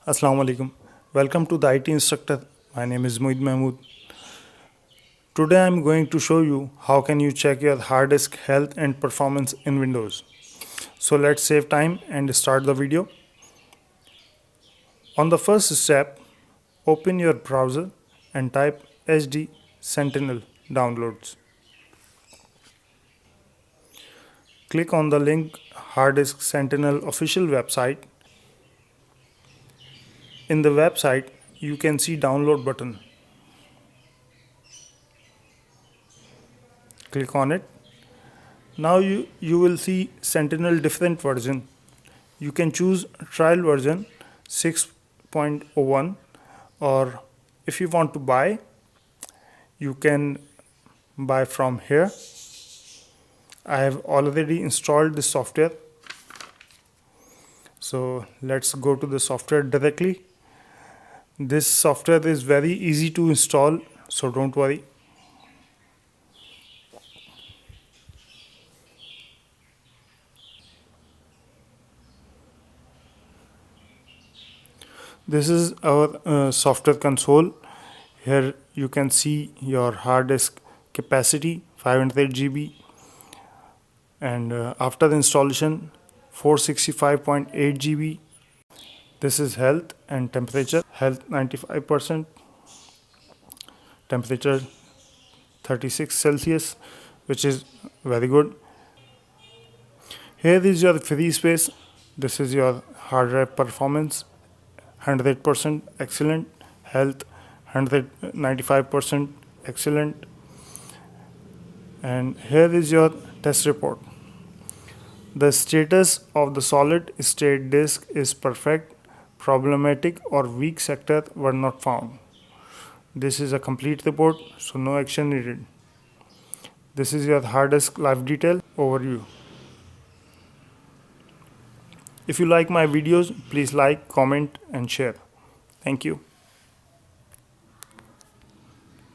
Assalamu alaikum. Welcome to the IT Instructor. My name is Moeed Mahmood. Today I am going to show you how can you check your hard disk health and performance in Windows. So let's save time and start the video. On the first step, open your browser and type HD Sentinel downloads. Click on the link Hard Disk Sentinel official website. In the website, you can see download button. Click on it. Now you will see Sentinel different version. You can choose trial version 6.01, or if you want to buy, you can buy from here. I have already installed the software. So let's go to the software directly. This software is very easy to install, so don't worry. This is our software console. Here you can see your hard disk capacity 500 GB, and after the installation 465.8 GB. This is health and temperature. Health 95%, temperature 36 Celsius, which is very good. Here is your free space. This is your hard drive performance, 100% excellent. Health 195% excellent. And here is your test report. The status of the solid state disk is perfect. Problematic or weak sector were not found. This is a complete report, so no action needed. This is your hard disk life detail overview. If you like my videos, please like, comment and share. Thank you.